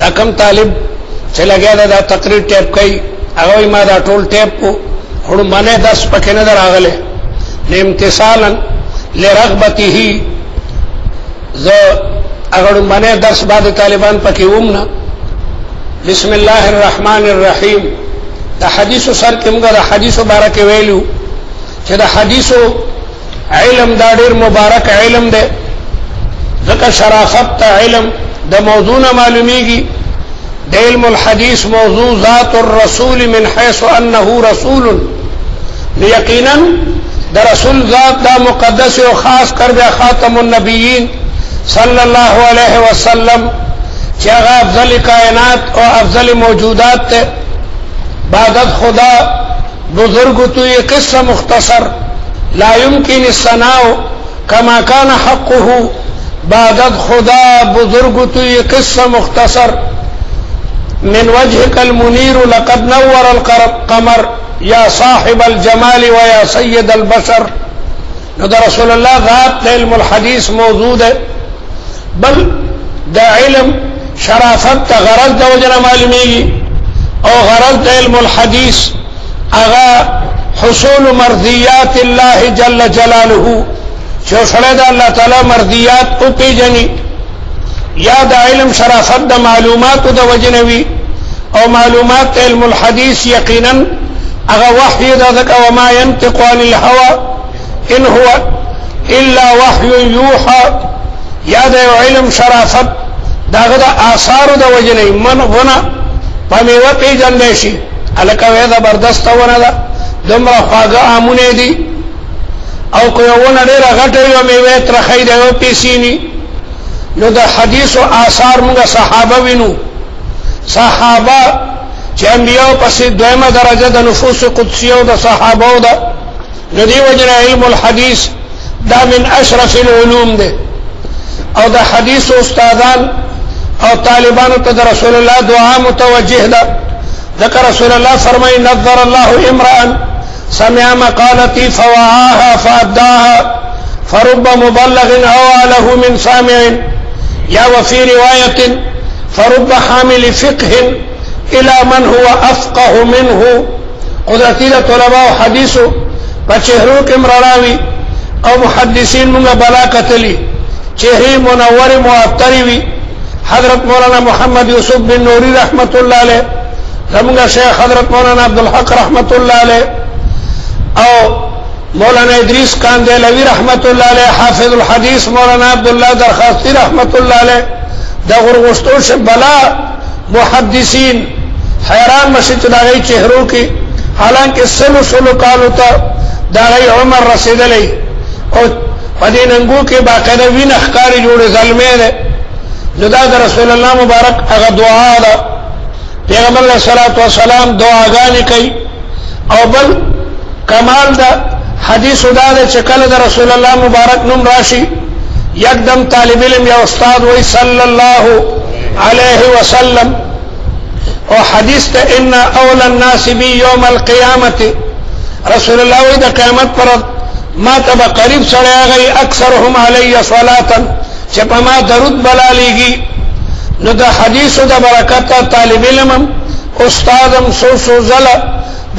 کم طالب چې لګیا دا تقریر ټیپ کوي هغه ما دا ټول ټیپ کو هړو باندې درس پکې نه دراغله امتثالا لرغبته ز هغه باندې درس بعد طالبان پکې ومنه بسم الله الرحمن الرحیم دا حدیث سر کې موږ دا حدیث مبارک ویلو چې دا حدیث علم دا ډیر مبارک علم دی ځکه شرافت علم د موضوع نه معلومیږي د علم الحديث موضوع ذات الرسول من حيث انه رسول یقینا د رسول ذات دا مقدس او خاص کر بیا خاتم النبیین صلی الله علیه وسلم چې هغه افضل کائنات او افضل موجودات ته بعد خدا بزرگ تو یہ قصہ مختصر لا يمكن الثناء كما كان حقه بعد خدا بزرگ تو یہ قصہ مختصر من وجهك المنير لقد نور القمر يا صاحب الجمال ويا سيد البشر ندى رسول الله ذات علم الحديث موجود بل دا علم شرافت غرض دا وجنا معلومیږي او غرض علم الحديث اغا حصول مرضيات الله جل جلاله شو سره دا الله تعالی مرضيات او پیجنی یا دا علم شرافت دا معلومات دا وجنوي او معلومات علم الحديث یقینا اغا وحی دا ذکا وما ينطق عن الهوى ان هو الا وحي يوحى یا دا علم شرافت دا غدا آثار دا وجنوي من غنا پمیوه پیجن دیشی الکوی زبردست ونه دا دمرا خواگا آمونه دی او کویونه دیر غٹوی و میوه ترخی دیو پیسینی نو دا حدیث و آثار منگا صحابه وینو صحابه چه انبیاء پسی دویمه درجه دا نفوس قدسیه دا صحابه دا نو دی وجن علم الحدیث دا من اشرف العلوم ده او دا حدیث و استادان او طالبانو ته رسول الله دعا متوجه ده ذکر رسول الله فرمای نظر الله امرا سمع مقالتي فوعاها فاداها فرب مبلغ او له من سامع يا وفي روايه فرب حامل فقه الى من هو افقه منه قدرتی طلباء حدیث بچهرو کې مراوي او محدثین موږ بلاکتلی چهره منور معطری وی حضرت مولانا محمد یوسف بن نوری رحمت اللہ علیہ زمانہ شیخ حضرت مولانا عبدالحق رحمت اللہ علیہ او مولانا ادریس کاندیلوی رحمت اللہ علیہ حافظ الحدیث مولانا عبداللہ درخواستی رحمت اللہ علیہ دا غرغشتوش بلا محدثین حیران مشید داغی چہروں کی حالانکہ سلو کالو تا داغی عمر رسید علی اور پدیننگو کی باقیدہ وین اخکاری جوڑ ظلمے دے جدا دا رسول اللہ مبارک اغا دعا دا پیغمبر علیہ الصلوۃ والسلام دعاګانې کوي او بل کمال دا حدیث دا د چکل دا رسول الله مبارک نوم راشي یکدم طالب علم یا استاد وی صلی الله علیه وسلم او حدیث ته ان اول الناس بی یوم القیامت رسول الله وی دا قیامت پر ما تبا قریب سره غي اکثرهم علی صلاتا چې په ما درود بلالیږي نو د حدیث د برکت طالب علم استادم سو زلا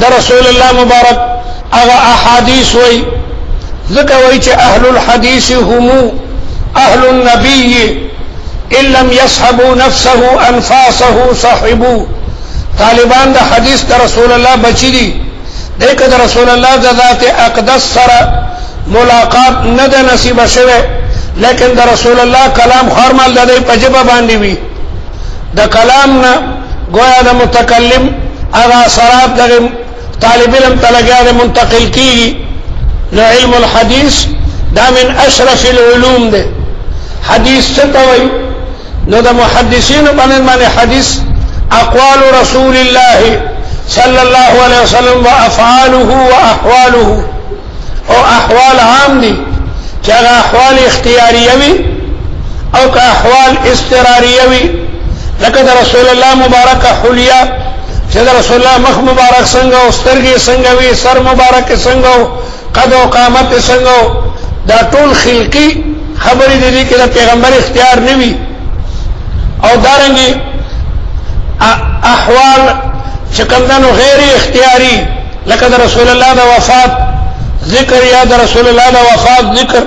د رسول الله مبارک هغه احادیث وای ذکر وای چې اهل الحديث هم اهل النبي ان لم يصحبوا نفسه انفاسه صاحبوا طالبان د حدیث د رسول الله بچی دي دغه د رسول الله د ذات اقدس سره ملاقات نه د نصیب شوه لیکن د رسول الله کلام خرمال د دې پجبه باندې وی د کلام نه گویا د متکلم هغه اثرات د طالب علم تلګا منتقل کی علم الحديث دا من اشرف العلوم ده حدیث ستوي نو د محدثین باندې حدیث اقوال رسول الله صلى الله عليه وسلم وافعاله واحواله او احوال عام دي چې احوال اختیاریه وي او که احوال اضطراریه وي لکه د رسول الله مبارک حلیه چې د رسول الله مخ مبارک څنګه او سترګې څنګه وي سر مبارک څنګه قد او قامت څنګه دا ټول خلقي خبرې دي چې د پیغمبر اختیار نه وي او دارنګي احوال چې کمدنو غیر اختیاري لکه د رسول الله د وفات ذکر یا د رسول الله د وفات ذکر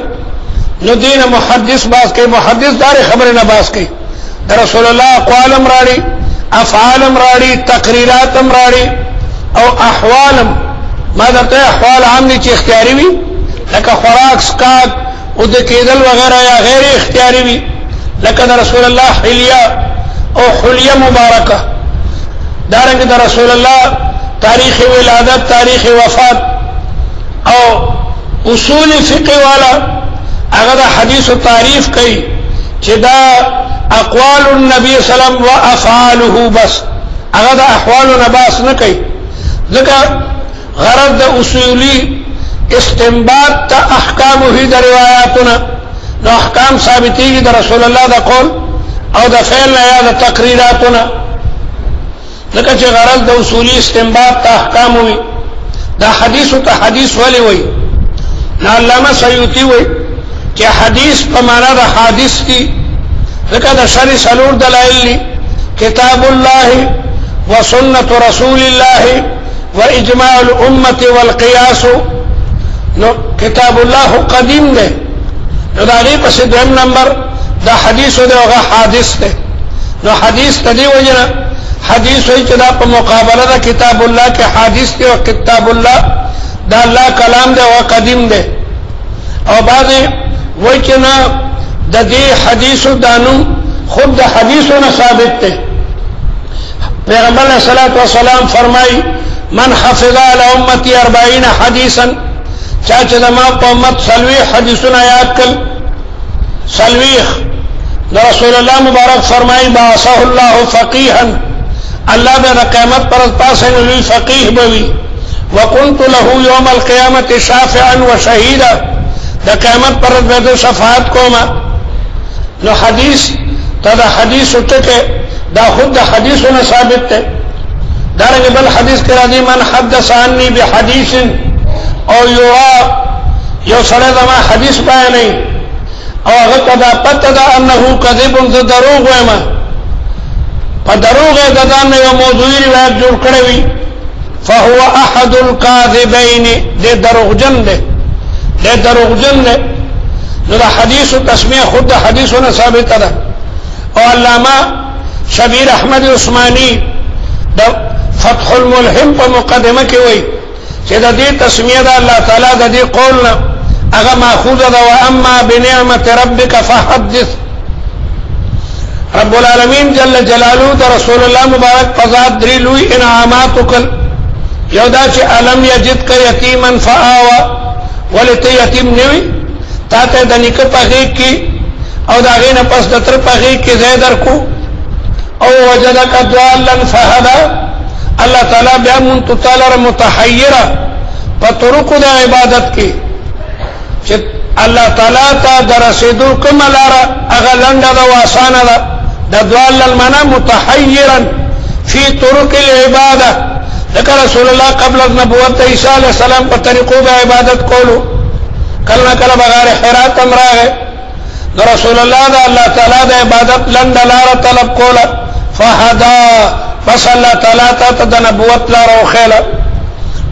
نو دین محدث باز کوي محدث دار خبره نه باز کوي د رسول الله اقوالم راړي افعالم راړي تقریراتم راړي او احوالم ما درته احوال عام دي چې اختیاري وي لکه خوراک سکاک او د کېدل وغیرہ یا غیر اختیاري وي لکه د رسول الله حلیه او حلیه مبارکه دارنګه د رسول الله تاریخ ولادت تاریخ وفات او اصول فقه والا هغه د حدیث او تعریف کوي چې دا اقوال النبي صلی الله علیه وسلم وافعاله بس هغه د احوال نه باس نه کوي ځکه غرض د اصولي استنباط ته احکامه د روایتونه نو احکام ثابتېږي د رسول الله د قول او د فعل یا د تقریراتونه ځکه چې غرض د اصولي استنباط ته احکام وي دا حدیث ته حدیث ولي وي نه علامه سیوطي وي چې حدیث په معنا د حادث دي ځکه د شرع سلور دلایل دي کتاب الله وسنة رسول الله واجماع الامه والقياس نو کتاب الله قدیم ده نو دا غي په دویم نمبر دا حدیث او دا حادث ده نو حدیث تدی وجنه حدیث وی چې دا په مقابله د کتاب الله کې حدیث دی او کتاب الله دا الله کلام دی او قدیم دی او بعد وی چې نه د دې حدیثو دانو خود د حدیثونو ثابت دی پیغمبر علیہ الصلوۃ والسلام فرمای من حفظ علی امتی 40 حدیثا چا چې د ما په امت سلوي حدیثونه یاد کړ سلوي رسول الله مبارک فرمای باصه الله فقیها الله به قیامت پر پاسه لوی فقيه بوي وكنت له يوم القيامه شافعا وشهيدا د قیامت پر د شفاعت کوما نو حدیث تدا حدیث ټکه دا خود د حدیثونو ثابت ده دارنګ بل حدیث کې راځي من حدث عني بحديث او یو سره دا حدیث بیانې او هغه کدا پته ده انه کذب ذ دروغ وایما په دروغ ددان یو موضوعي روایت جوړ کړی وي فهو احد الكاذبين د دروغجن ده نو دا حدیث او تسمیه خود د حدیثونو ثابت ده او علامه شبیر احمد عثماني د فتح الملهم په مقدمه کې وایي چې د دې تسمیه د الله تعالی د دې قولنا هغه ماخوذه ده واما بنعمت ربك فحدث رب العالمین جل جلاله د رسول الله مبارک فزاد درې لوی انعامات وکړ یو دا چې علم یجد ک یتیما فآوا ولته یتیم نیوي تاته د نیکه پغې کې او دا غینه پس د تر پغې کې زیدر کو او وجدک ضالا فهدى الله تعالی بیا مونږ تعالی متحیره په طرق د عبادت کې چې الله تعالی ته درسېدو کوم لاره هغه لنډه ده او اسانه ده د ضال المنا متحيرا في طرق العباده ذكر رسول الله قبل النبوت عيسى عليه السلام په طریقو د عبادت کولو کله کله بغیر حرات امره رسول الله دا الله تعالی د عبادت لنډه لاره طلب کوله فهدا بس الله تعالی ته د نبوت لاره او خیله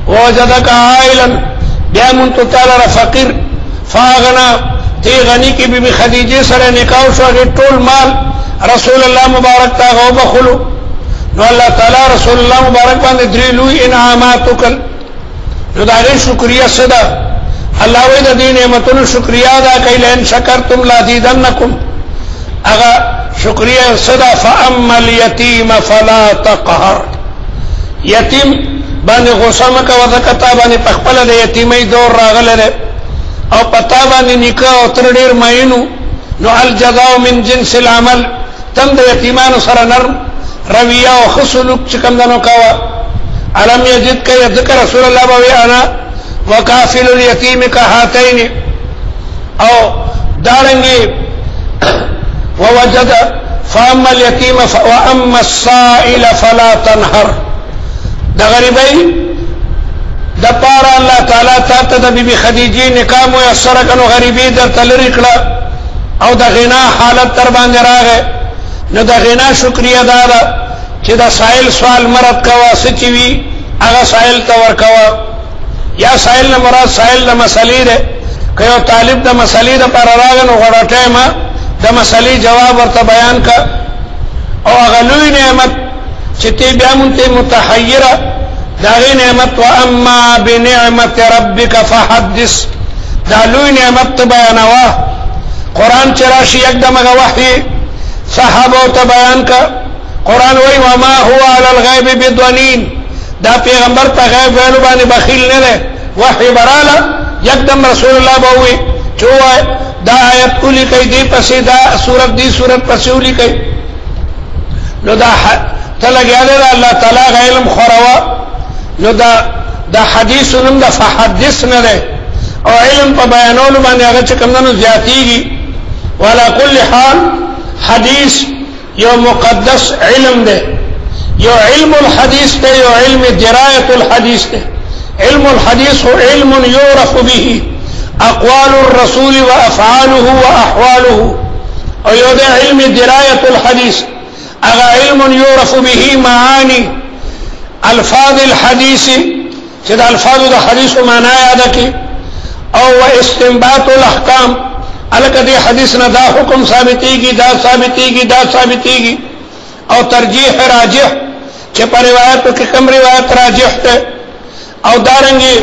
وجدك عائلا بیا مونږ تعالی فقیر فاغنا تی غنی کی بی بی خدیجه سره نکاح شو ټول مال رسول الله مبارک تا غو بخلو نو الله تعالی رسول الله مبارک باندې درې لوی انعامات وکړ نو دا غي شکریا صدا الله وې د دې نعمتونو شکریا ادا کړئ لئن شکرتم لازیدنکم اغا شکریا صدا فاما اليتيم فلا تقهر یتیم باندې غوسه مکه وذکتا باندې پخپل د یتیمۍ دور راغله او پتا باندې نکاح او تر ډیر ماینو نو الجزاء من جنس العمل تم د یتیمانو سره نرم رویه او خصلوک چې کوم دنو کاوه علم یجد ک ذکر رسول الله بوي انا وکافل الیتیم کهاتین او دارنګي ووجد فاما اليتيم واما السائل فلا تنهر د غریبۍ د پاره الله تعالی ته د بیبي خدیجه نکاح مو یسر کنو غریبي در تلری کړه او د غنا حالت تر باندې راغې نو د غنا شکریا دار چې دا سائل سوال مرد کوا سچي وي هغه سائل ته ورکوا یا سائل نه مراد سائل د مسلې ده که یو طالب د مسلې د پر راغنو غوړه ټیمه د مسلې جواب ورته بیان کا او هغه لوی نعمت چې تی بیا مونته متحیره داغی نعمت و اما بنعمت ربک فحدث دا لوی نعمت بیانوا قرآن چراشی یکدم اگا وحی صحابو تا بیان کا قرآن وی وما هو علی الغیب بدونین دا پیغمبر تا غیب ویلو بانی بخیل نرے وحی برالا یکدم رسول اللہ باوی چوہ دا آیت اولی کئی دی پسی دا صورت پسی اولی کئی نو دا تلگیا دے دا اللہ تعالی علم خوروا نو دا حدیث نم دا فحدث نه ده او علم په بیانولو باندې هغه چې کومنو زیاتیږي ولا كل حال حدیث یو مقدس علم ده یو علم الحديث ده یو علم درايه الحديث ده علم الحديث هو علم يعرف به اقوال الرسول وافعاله واحواله او یو ده علم درايه الحديث هغه علم يعرف به معاني الفاظ الحديث چې د الفاظ د حدیث معنا یاد کی او استنباط الاحکام الکه دی حدیث نه دا حکم ثابتېږي او ترجیح راجح چې په روایتو کې کوم روایت راجح ده او دارنګي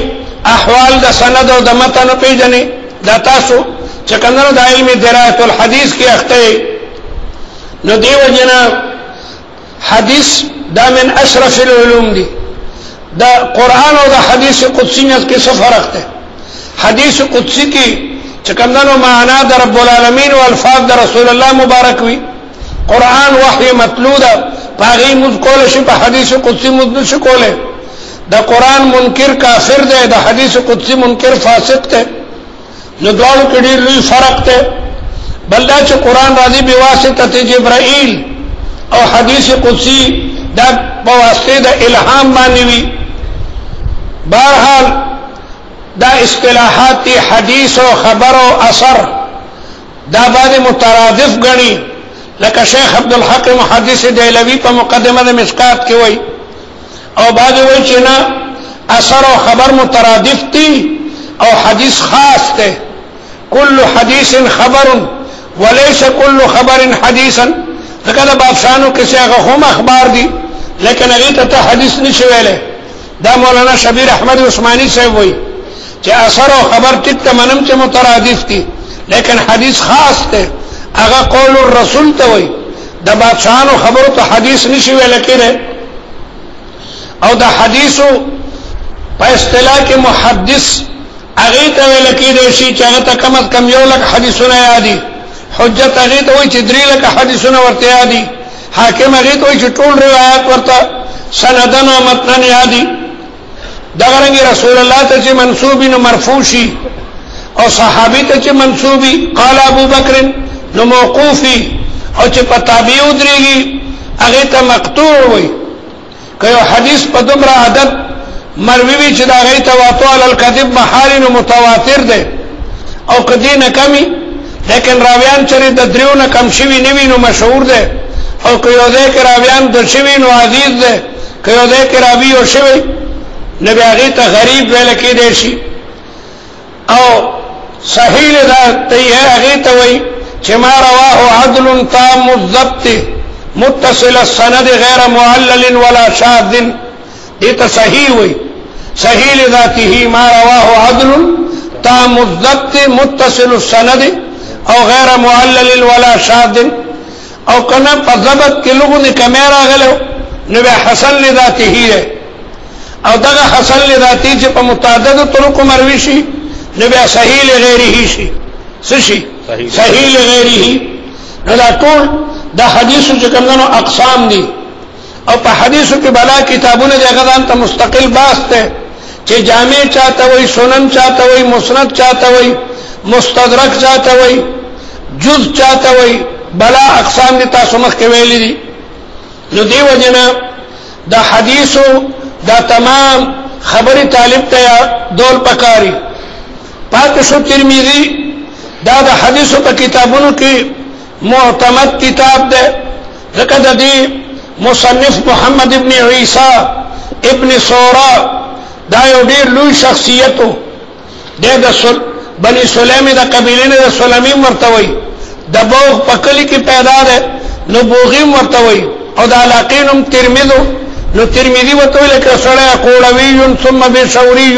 احوال د سند او د متن پیژنې دا تاسو چې کنه د علم درایت الحديث کې اخته نو دیو جنا حدیث دا من اشرف العلوم دی دا قرآن او دا حدیث قدسی میں کی فرق ہے حدیث قدسی کی چکمدنو معنا دا رب العالمین و الفاظ دا رسول اللہ مبارک ہوئی قرآن وحی مطلوع دا پاغی مذکول شی پا حدیث قدسی مذکول شکولے دا قرآن منکر کافر دے دا حدیث قدسی منکر فاسق دے ندوالو کی دیر لوی فرق دے بلدہ چھ قرآن راضی بواسطت جبرائیل او حدیث قدسی دا بواسطه دا الهام باندې وی بہرحال دا اصطلاحات حدیث او خبر او اثر دا باندې مترادف غني لکه شیخ عبد الحق محدث دهلوی په مقدمه د مشکات کې وای او بعد وای چې نه اثر او خبر مترادف دي او حدیث خاص ده كل حديث خبر وليس كل خبر حديثا فکدا بادشاہانو کې هغه هم اخبار دي لیکن هغه ته حدیث نشي ویلې دا مولانا شبیر احمد عثماني صاحب وایي چې اثر او خبر ټیک منم چې مترادف دي لیکن حدیث خاص ده هغه قول الرسول ته وایي د بادشاہانو خبرو ته حدیث نشي ویل کېږي او د حدیثو په اصطلاح کې محدث هغه ته ویل کېږي چې هغه ته کم از کم یو لک حدیثونه یادي حجت هغه ته وایي چې 3 لک حدیثونه ورته یادي حاکم هغه ته وایي چې ټول روایت ورته سندن او متن یادي دغه رسول الله ته چې منسوب نو مرفوع شي او صحابي ته چې منسوبي قال ابو بکر نو موقوفي او چې په تابع ودرېږي هغه ته مقطوع وایي که حدیث په دومره عدد مروي چې دا غي تواتر علی الكذب محال متواتر ده او کدی نه کمی لیکن راویان چې د دریو نه کم شوی نیوی نو مشهور ده او که یو ده کې راویان د شوی نو عزیز ده که یو ده کې راوی او شوی نبی هغه ته غریب ویل کېدی شي او صحیح ده ته هغه ته وایي چې ما رواه عدل تام الضبط متصل السند غیر معلل ولا شاذ دې صحیح وي صحیح لذاته ما رواه عدل تام الضبط متصل السند او غیر معلل ولا شاذ او کنا په ضبط کې لغو دې کمیرا غلو نو به حسن لذاته او دغه حسن لذاته چې په متعدد طرق مروي شي نو به صحیح لغیره شي شي صحیح لغیره نو دا ټول دا حدیثو چې کومو اقسام دي او په حدیثو کې بلا کتابونه دغه ځان ته مستقل باس ته چې جامع چاته وي سنن چاته وي مسند چاته وي مستدرک چاته وي جز چاته وي بلا اقسام دي تاسو مخ کې ویلي دي نو دی وجنا دا حدیثو دا تمام خبري طالب ته دول پکاري پاتې شو ترمذی دا د حدیثو په کتابونو کې معتمد کتاب ده ځکه د دې मुसन्निफ मोहम्मद इब्न ईसा इब्न सौरा दा यो ډیر لوی شخصیت د بنی سلیم د قبیله د سلمیم ورته وي د بوغ په کلی کې پیدا ده نو بوغیم ورته وي او د علاقینم ترمذو نو ترمذی ورته وي لکه سړی قولوی ثم بشوری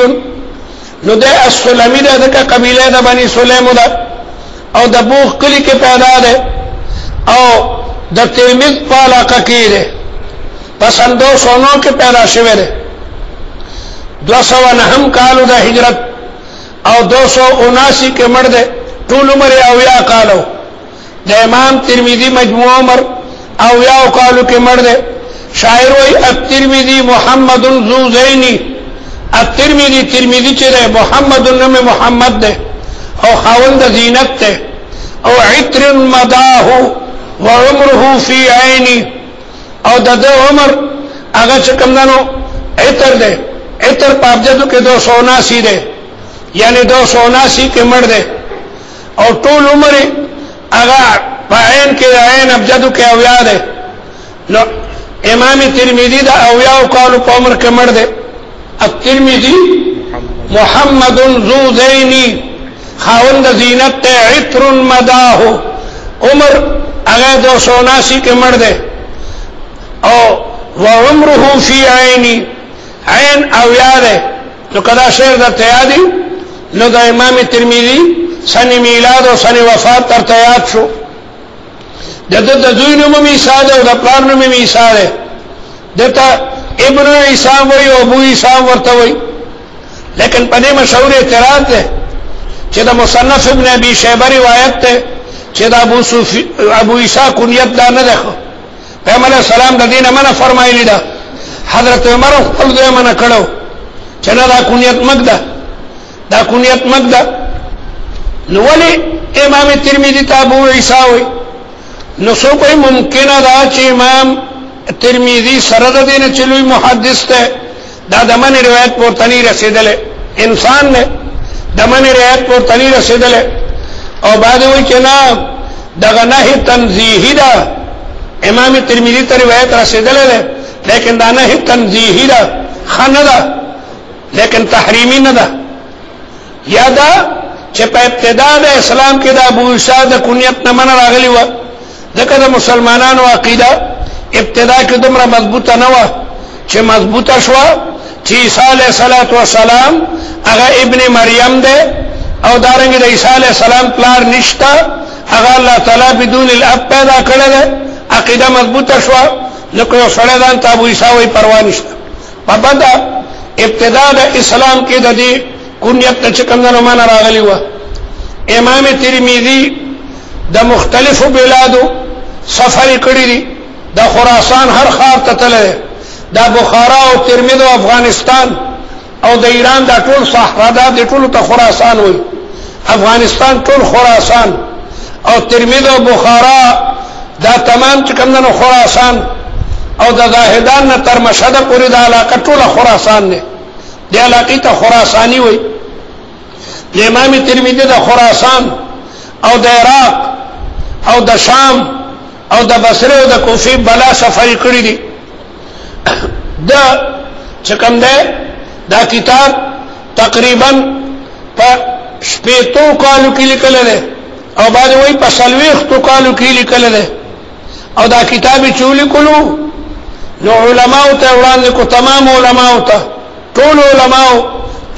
نو د السلمی د قبیله د بنی سلیم ده او د بوغ کلی کې پیدا ده او د ترمذ په علاقه کې ده پس 209 کې پیدا شوی ده 209 کالو د هجرت او 279 کې مړ ده ټول عمر اویا کالو د امام ترمذی مجموع عمر اویا کالو کې مړ ده شاعر وای الترمذی محمد ذو زینی الترمذی ترمذی چې ده محمد نوم محمد ده او خاوند زینت ده او عطر مداه وعمره فی عینی او د عمر هغه چې کوم دنو عطر ده عطر په ابجدو کې 279 ده یعنی 279 کې مړ ده او ټول عمر هغه په عین کې عین ابجدو کې اویا ده نو امام ترمذی دا اویا کالو په عمر کې مړ ده الترمذی محمد ذو زینی خاوند زینت ته عطر مداه عمر هغه 279 کې مړ ده او وعمره فی عینی عین اویا ده نو کدا شعر درته یادی نو د امام ترمذی سن میلاد او سن وفات ترته یاد شو د دوی نوم عیسی ده او د پلار نوم عیسی ده دته ابن عیسی وی او ابو عیسی ورته وی لیکن په دې مشهور اعتراض ده چې د مصنف ابن ابي شيبه روایت ده چې د ابو عیسی کنیت دا نه ده پیغمبر اسلام د دینه منه فرمایلی ده حضرت عمر خپل دې منه کړو چې نه دا کنیت مګده دا کنیت مګده نو ولی امام ترمذی ته ابو عیسی وی نو سو کوئی ممکن ده چې امام ترمذی سره د دینه چلوي محدث ته دا دمن روایت پورتنی رسیدله انسان نه دمن روایت پورتنی رسیدله او بعد وی چې نه دغه نه تنزیهی ده امام ترمذی ته روایت رسیدله ده لیکن دا نه تنزیهی ده خنه ده لیکن تحریمی نه ده یا دا چې په ابتدا د اسلام کې د ابو عیسی د کنیت نه من راغلی و ځکه د مسلمانانو عقیده ابتدا کې دومره مضبوطه نه و چې مضبوطه شو چې عیسی علیه السلام هغه ابن مریم ده او دارنګ د عیسی علیه السلام پلار نشتا هغه الله تعالی بدون الاب پیدا کړل عقیده مضبوطه شو نو کو سره دان ته ابو عیسی وی پروا نشته په بعد ابتدا د اسلام کې د دې کنیت چې کومه معنا راغلی و امام ترمذی د مختلفو بلادو سفر کړی دی د خراسان هر خار ته تللی د بخارا او ترمذی او افغانستان او د ایران د ټول صحرا د ټول ته خراسان وای افغانستان ټول خراسان او ترمذی او بخارا دا تمام چې کومه خراسان او د زاهدان نه تر مشهد پورې د علاقه ټول خراسان نه د علاقې ته خراسانی وای د امام ترمذی د خراسان او د عراق او د شام او د بصره او د کوفه بلا سفر کړی دي دا چې کوم ده دا کتاب تقریبا په شپېتو کالو کې لیکل دی او باندې وای په 40 کالو کې لیکل دی او دا کتاب چولی کولو نو علماء ته وړاندې کو تمام علماء ته ټول علماء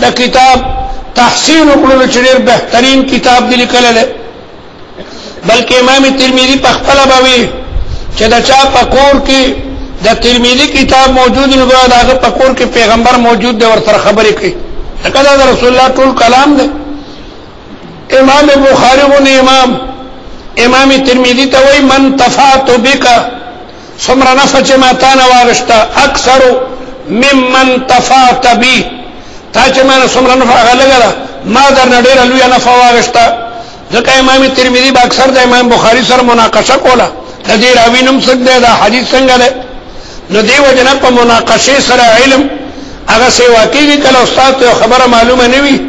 دا کتاب تحسین وکړو چې ډېر بهترین کتاب دی لیکل دی بلکې امام ترمذی په خپل باوی چې دا چا پکور کې د ترمذی کتاب موجود نه غواړي هغه پکور کې پیغمبر موجود دی ورته خبرې کوي کله دا رسول الله ټول کلام دی امام بخاری غو امام ترمذی ته وای من تفات بک ثمر نفج ما تانا واغشتا اکثر ممن تفات بی تا چې ما ثمر نفع غلګلا ما در نډیر لوی نفع واغشتا ځکه امام ترمذی با اکثر د امام بخاری سره مناقشه کوله د دې راوی نوم څنګه دا حدیث څنګه ده نو دی وجنه په مناقشه سره علم هغه سی واقعي کله استاد ته خبره معلومه نه وي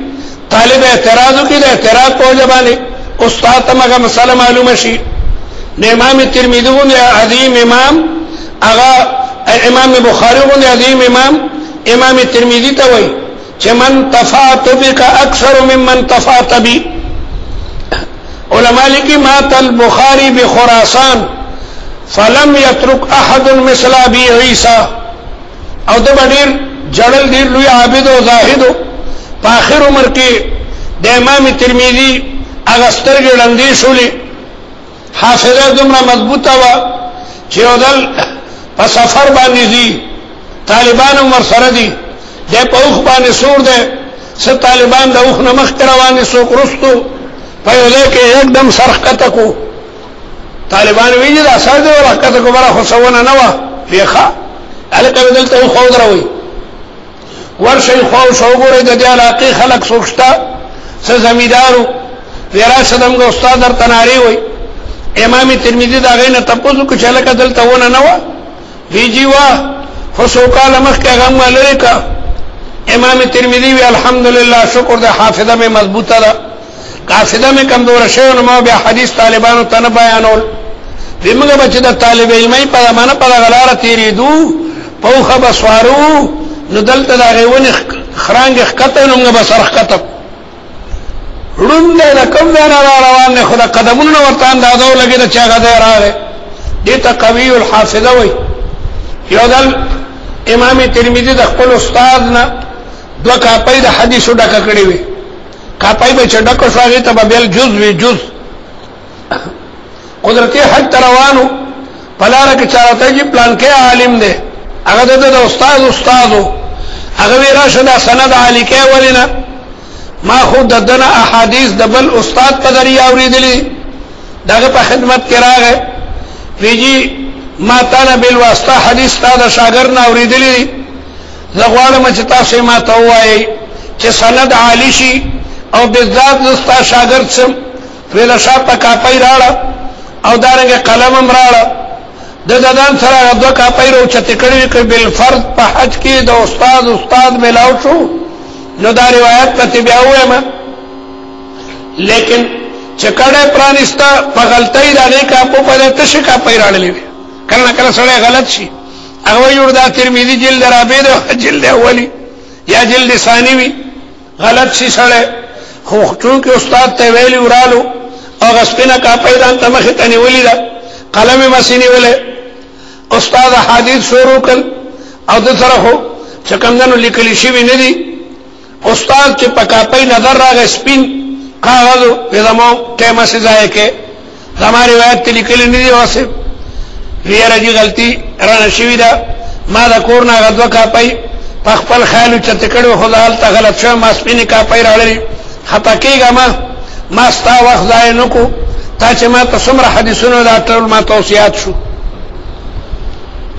طالب اعتراض کوي د اعتراض په ځبانه استاد ته هغه مسله معلومه شي د امام ترمذی غو عظیم امام هغه امام بخاری غو عظیم امام ترمذی ته وای چې من تفات بك اکثر ممن تفات بي. علماء لیکي مات البخاری بخراسان فلم يترك احد مثل ابي عيسى. او د ډیر جړل ډیر لوی عابد او زاهد په اخر عمر کې د امام ترمذی هغه سترګې لاندې شولې، حافظه دومره مضبوطه و چې ودل په سفر باندې دي طالبان عمر سره دي د په اوخ باندې سور ده څه طالبان د اوخ نمخ روانې سو کرستو په یو ځای کې एकदम سرخته کو طالبان ویل دا سره ده ورکته کو بره خصونه نه و بیخه الکه بدلته خو دروي ورشي خو شو ګورې د دې علاقې خلک سوچتا څه زمیدارو ویرا صدمګه استاد در تناری وای امام ترمذی دا غینه تاسو کو چاله کدل ته ونه نه و بیجی وا خصو کال مخ کې غم لري کا امام ترمذی وی الحمدلله شکر ده حافظه میں مضبوطه ده قاصده میں کمزور شوی نو ما بیا حدیث طالبانو ته بیانول دمغه بچ د طالب علمي په معنا په غلاره تیری دو پوخه بسوارو نو دلته دا غوونه خرانګ خطه نو بسر خطه روند د کوم نه روان نه خدا قدمونه ورته اندازو لګي د چا غده راغې دې ته قوی الحافظه وای یو دل امام ترمذی د خپل استاد نه دوه کاپای د حدیثو ډکه کړی وي کاپای به چډکو شاګی ته بل جز وی جز قدرتی حج روانو پلاره کې چارته جی پلان کې عالم دی هغه د استادو هغه وی راشه د سند علی کې ولینه ما خود دنا احادیث د بل استاد په ذریعہ اوریدلې داغه په خدمت کې راغې ویجی ما تعالی بل واسطه حدیث تا د شاګرد نه اوریدلې زغواړم چې تاسو ما ته وایي چې سند عالی شي او بالذات زستا شاګرد سم ویل شاپه کاپای راړه او دارنګ قلم هم راړه د ددان سره دوه کاپای رو چته کړی کې بل فرض په حج کې د استاد ملاو شو نو دا روایت ته بیا وایم لیکن چکړه پرانستا په غلطۍ دا نه کا په پدې تشه کاپای راړلې کله کله سره غلط شي هغه یو د ترمذی جلد رابع د جلد اولی یا جلد ثانی وی غلط شي سره خو چونکه استاد ته ویلی ورالو او غسپینه کا پیدان ته مخه تنی ولیدا قلم مسینی ولې استاد حدیث شروع کړ او د سره خو چې کومنو لیکلی شي نه دي استاد چې پکا پي نظر راغ سپین کاغذ په زمو ټیمه سي ځای کې زماري روایت لیکلی نه دي واسه ویره دي غلطي رانه شوی دا ما دا کورنا غدوا کا پي خپل خیال چې تکړو خدای ته غلط شو ما سپینه کا پي راړلې خطا کېګه ما ستا وخت ځای نکو تا چې ما ته څومره حدیثونه دا ټول ما توصيات شو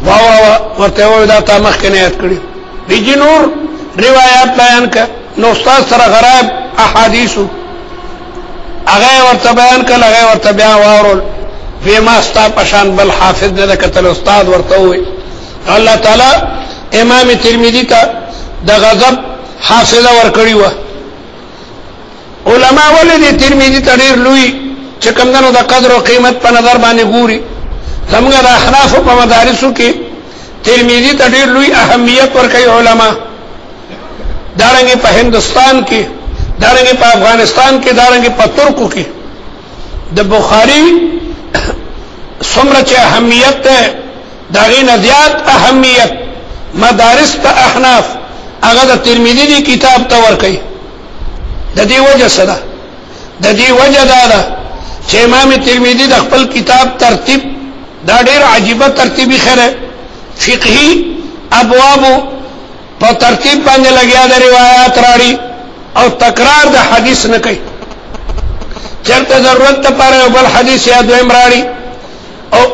واو ورته وای دا تا مخ کې نه یاد کړی بیجی نور روایت بیان ک نو استاد سره غرائب احادیثو هغه ورته بیان کړه هغه ورته بیا واورل به ما ستا پشان بل حافظ نه کتل استاد ورته وای الله تعالی امام ترمذی ته د غضب حافظه ور کړی و علماء ولې ترمذی ته ډیر لوی چې کومنو د قدر او قیمت په نظر باندې ګوري زموږ د احناف په مدارسو کې ترمذی ته ډیر لوی اهمیت ورکړي علما دارنګ په هندستان کې دارنګ په افغانستان کې دارنګ په ترکو کې د بخاری څومره چې اهمیت ده داغه نه زیات اهمیت مدارس ته احناف هغه د ترمذی دی کتاب ته ورکړي د دې وجه سره د دې وجه دا چې امام ترمذی د خپل کتاب ترتیب دا ډېر عجیبه ترتیبی خره فقهی ابواب په ترتیب باندې لګیا د روایت راړي او تکرار د حدیث نه کوي چرته ضرورت ته پاره بل حدیث یا دویم راړي او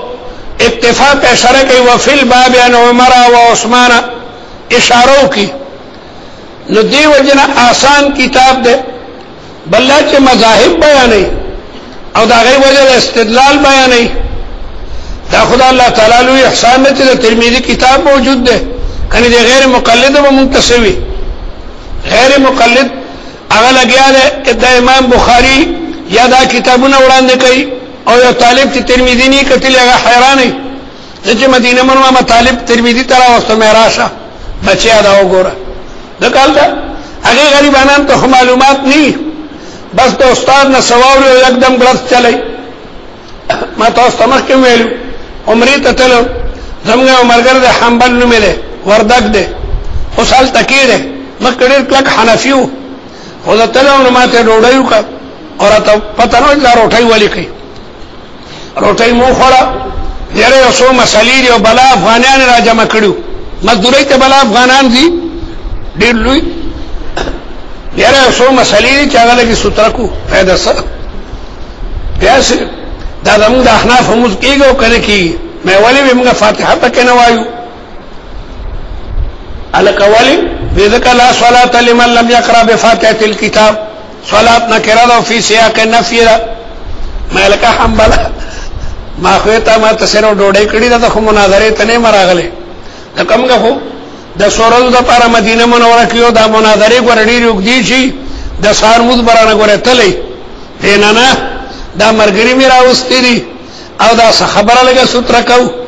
اکتفا په اشاره کوي وفل باب ان عمر او عثمان اشارو کی نو دی وجنه آسان کتاب ده بلله چې مذاهب بیانې او دا غي وجه استدلال بیانې دا خدای الله تعالی لوی احسان نه چې ترمذی کتاب موجود ده کني دی غیر مقلد و منتسبی غیر مقلد هغه لګیا ده د امام بخاری یا دا کتابونه وړاندې کوي او یو طالب چې ترمذی نه کتل هغه حیرانې چې مدینه منوره مطالب ترمذی ته راوستو مې راشه بچیا دا وګوره د کال دا هغه غریبانان ته معلومات نه بس د استاد نه سوال یکدم غلط چلای ما تاسو ته مخکې ویلو عمرې ته تلو زموږ عمرګر د حنبل نومې ده وردګ ده خصال تکي ده مکه ډېر کلک حنفیو خو دا تلو نو ماته ډوډۍ وکړه اور ته پته نه دا روټۍ ولي کوي روټۍ مو خوړه ډېر یو څو مسلې او بلا افغانان را جمع کړو مزدوري ته بلا افغانان دي ډېر لوی ډېر یو څو مسلې چې هغه لګي سترکو پیدا سره پیاس دا زموږ د احناف موږ کېږو کنه کېږي مې ولې موږ فاتحه پکې نه وایو الکوالی بذکر لا صلاة لمن لم يقرأ بفاتحة الكتاب صلاة نکره فی سیاق نفی مالک حنبل ما خویتا ما تسره ډوډۍ کړی دا خو مناظره ته نه مراغله دا کومه خو د سورل د پاره مدینه منوره کیو دا مناظره ګورډی رګدی شي د سارمود برانه ګوره تلې دینانا دا مرګری میرا واستری او دا خبره لګه ستر کو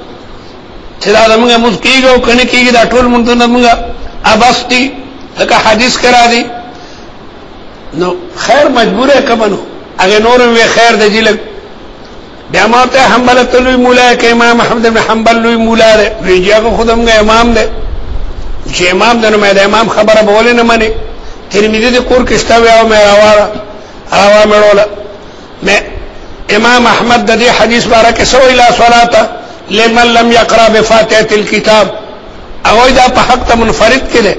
چې دا موږ مسکیږو کنه کیږي دا ټول مونږ نه موږ ابستی لکه حدیث کرا دی نو خیر مجبوره کمنو اگه نور وی خیر د جیل بیا ماته حنبل تلوی مولا کې امام احمد بن حنبل لوی مولا دی ویجاګه خودم غ امام دی چې امام دنه مې د امام خبره بوله نه مني ترمذی د کور کې استوي او مې راوا مړوله مې امام احمد د دې حدیث بارکه سوې لا صلاه لمن لم يقرأ بفاتحة الكتاب او دا په حق ته منفرد کړي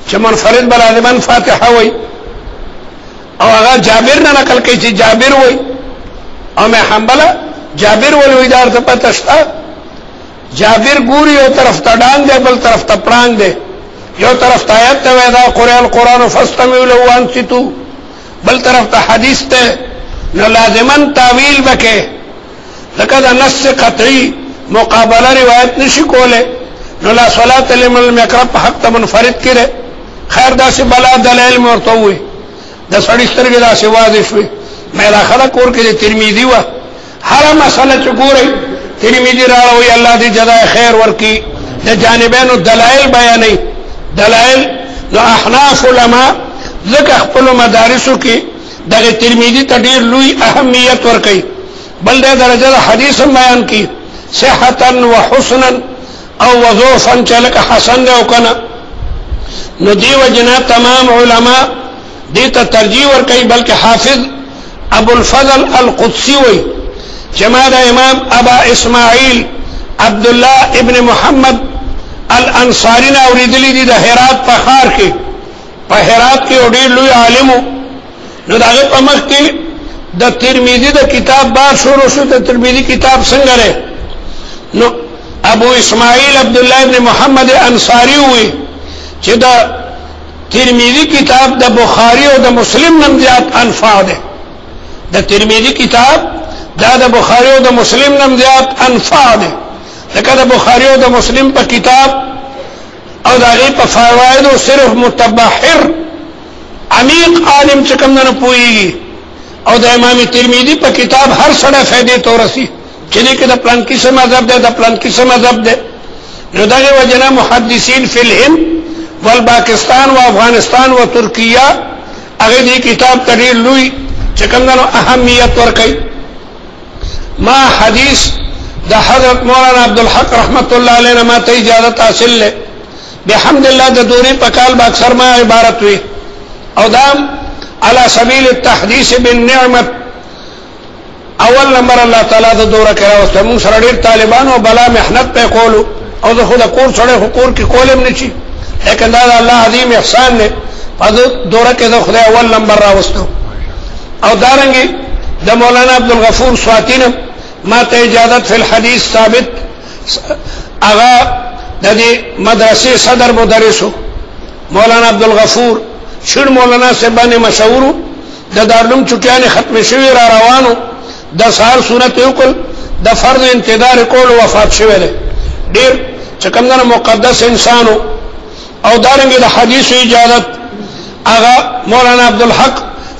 چې منفرد بل لمن فاتحه وي او هغه جابر نه نقل کوي چې جابر وي او مې حنبله جابر ولوي دار ته پته شته جابر ګوري یو طرف ته ډان دی بل طرف ته پړانګ دی یو طرف ته آیت ته ودا قرآن فاستمعوا له وانصتوا بل طرف ته حدیث ته نو لازمن تعویل وکړي لکه دا نص قطعی مقابله روایت نشي کوله نو لا صلاه لمن لم يقرأ په حق ته منفرد کړي خیر دا سي بلا دلایل مرته وي د سړی سترګې دا سي واضح شوي مې راخله کور کې ترمذی و هر مسله چې ګوري ترمذی راوي الله دې جزاء خیر ورکي د جانبینو دلایل بیانې دلایل نو احناف علما ذکر خپل مدارسو کې دغه ترمذی ته ډېر لوی اهمیت ورکي بل دې درجه حدیث بیان کی صحتا وحسنا او وضعفا چلک حسن او کنا نو دی وجنا تمام علما دې ته ترجیح ورکي بلکې حافظ ابو الفضل القدسي وي جماعت امام ابا اسماعیل عبد الله ابن محمد الانصاری نے اوریدلی دي د هرات په خار کې په هرات کې ډېر لوی عالم نو داغه په مخ کې د ترمذی د کتاب بار شروع شو د ترمذی کتاب څنګه لري نو ابو اسماعیل عبد الله ابن محمد انصاری وي چې د ترمذی کتاب د بخاری او د مسلم نن زیات انفع ده د ترمذی کتاب دا د بخاری او د مسلم نن زیات انفع ده لکه د بخاری او د مسلم په کتاب او دغه په فواید او صرف متبحر عمیق عالم چې کوم نه پويږي او د امام ترمذی په کتاب هر سره فائدې تورسي چې دې کې د پلان کې څه مذهب ده د پلان کې څه مذهب ده نو دغه وجنه محدثین فی الهند والپاکستان و افغانستان و ترکیه هغه دې کتاب تدیر لوی چې کوم نه اهمیت ورکړي ما حدیث د حضرت مولانا عبدالحق رحمت الله علیه ما ته اجازه حاصل له بحمد الله د دوري په کال با اکثر ما عبارت وي او دام على سبيل التحديث بالنعمه اول نمبر الله تعالی د دوره کړه او موږ سره ډېر طالبان او بلا محنت په کولو او د خود کور سره حقوق کې کولم نشي لیکن دا الله عظیم احسان نه په دوره کې د خدای اول نمبر راوستو او دارنګي د مولانا عبدالغفور سواتین ما ته اجازه فی الحديث ثابت اغا د دې مدرسې صدر مدرسو مولانا عبدالغفور شیر مولانا سبانه مشهور د دارالعلوم چټیانه ختم شوی را روانو د سال سنت یو کول د فرض انتظار کول وفات شوی دی ډیر چکمنه مقدس انسانو او دارنګ د حدیث اجازه اغا مولانا عبدالحق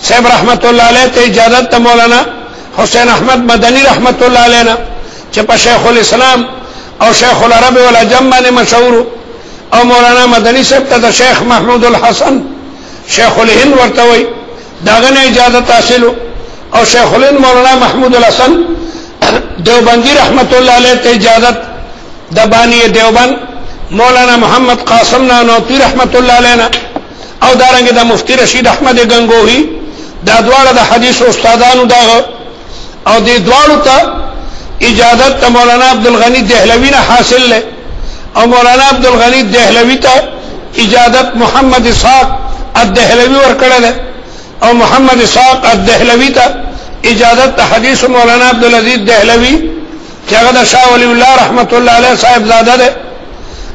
صاحب رحمت الله علیه ته اجازه ته مولانا حسین احمد مدنی رحمت الله علیه چې په شیخ الاسلام او شیخ العرب والعجم باندې مشهور او مولانا مدنی صاحب ته شیخ محمود الحسن شیخ الهند ورته وي داغه نه اجازه حاصل او شیخ الهند مولانا محمود الحسن دیوبندی رحمت الله علیه ته اجازه د بانی دیوبند مولانا محمد قاسم نانوتوی رحمت الله علیه او دارنګه د مفتی رشید احمد گنگوہی دا دواړه د حدیث استادانو دا او د دواړو ته اجازه مولانا عبدالغنی دهلوی نه حاصل له او مولانا عبدالغنی دهلوی ته اجازه محمد اسحاق الدهلوی ورکړه او محمد اسحاق الدهلوی ته اجازه حدیث مولانا عبدالعزیز دهلوی چې هغه د شاه ولی الله رحمت الله علیه صاحب زاده ده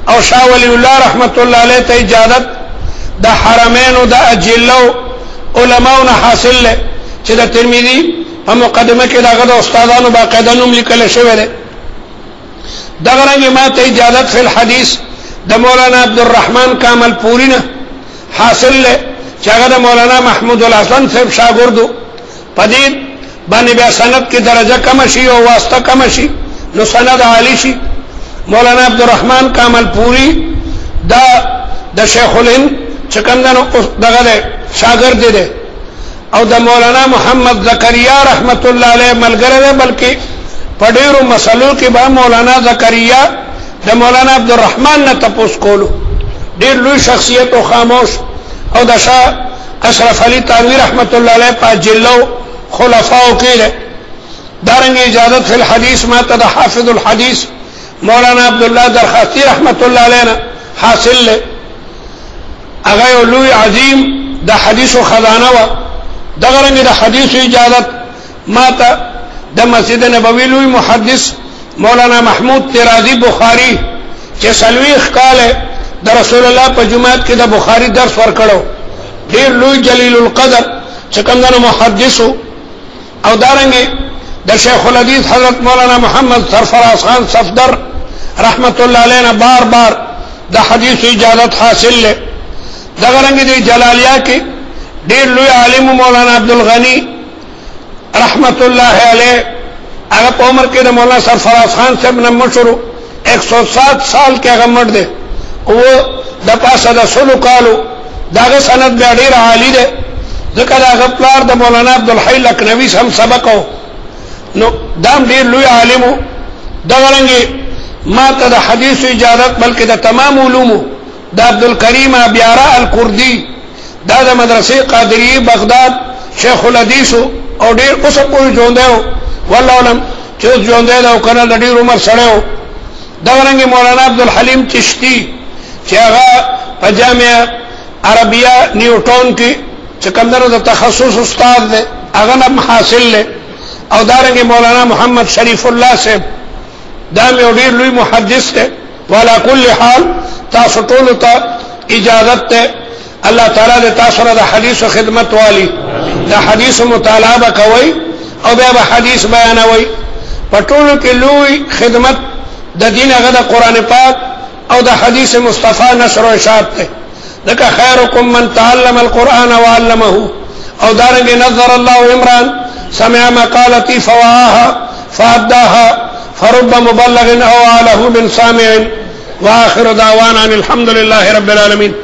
او شاه ولی الله رحمت الله علیه ته اجازه د حرمین او د اجلو علماء حاصل له چې د ترمذی په مقدمه کې داغه د استادانو باقاعده نوم لیکل شوی دی دغه رنګ ما ته اجازه فی الحدیث د مولانا عبدالرحمن کامل پوری نه حاصل له چې هغه د مولانا محمود الحسن صاحب شاګردو پدې باندې بیا سند کې درجه کم شي او واسطه کم شي نو سند عالی شي مولانا عبدالرحمن کامل پوری دا د شیخ الهند چې کمندنو دغه شاګرد دی او د مولانا محمد زکریا رحمت الله علیه ملګری دی بلکې په ډیرو مسلو کې به مولانا زکریا د مولانا عبدالرحمن نه تپوس کولو ډیر لوی شخصیت او خاموش او د شاه اشرف علی تانوی رحمت الله علیه په جلو خلفاو کې ده دارنګ اجازه فی الحدیث ما ته د حافظ الحدیث مولانا عبد الله درخاستی رحمت الله علیه حاصل له هغه لوی عظیم د حدیث خزانه و دغه رنګ د حدیث اجازه ما ته د مسجد نبوی لوی محدث مولانا محمود طرازی بخاری چې سلويخ کاله د رسول الله په جمعات کې د بخاری درس ورکړو ډیر لوی جلیل القدر چې کومه محدث او دارنګ د شیخ الحدیث حضرت مولانا محمد سرفراز خان صفدر رحمت الله علیه بار بار د حدیث اجازه حاصل له دغه رنګ د جلالیه کې ډیر لوی عالم مولانا عبدالغنی رحمت الله علیه هغه په عمر کې د مولانا سرفراز خان صاحب نه مشهور 107 سال کې هغه مړ دی او د پاسه د سلو کالو داغه سند بیا ډیر عالی دی ځکه داغه پلار د مولانا عبدالحی لکنوی هم سبقو نو دام ډیر لوی عالم دغه رنګ ما ته د حدیث اجازه بلکې د تمام علوم د عبدالکریم ابیارا الکردی دا د مدرسې قادریه بغداد شیخ الحدیث او ډیر اوس په ژوند دی والله علم چې ژوند دی او کنه د ډیر عمر سره دا ورنګ مولانا عبدالحلیم چشتی چې هغه په جامعه عربیه نیوټون کې چې کومه د تخصص استاد دی هغه نه حاصل له او دارنګ مولانا محمد شریف الله صاحب دا مې ډیر لوی محدث دی وعلى كل حال تاسو ټول ته اجازه ته الله تعالی دې تاسو سره د حدیث خدمت والی د حدیث مطالعه کوي او بیا به حدیث بیانوي په ټولو کې لوی خدمت د دین هغه د قران پاک او د حدیث مصطفی نشر او اشاعت ته لکه خیرکم من تعلم القرآن وعلمه او دارنګ نظر الله عمران سمع مقالتي فوعاها فاداها فرب مبلغ او عليه من سامع واخر دعوانا الحمد لله رب العالمين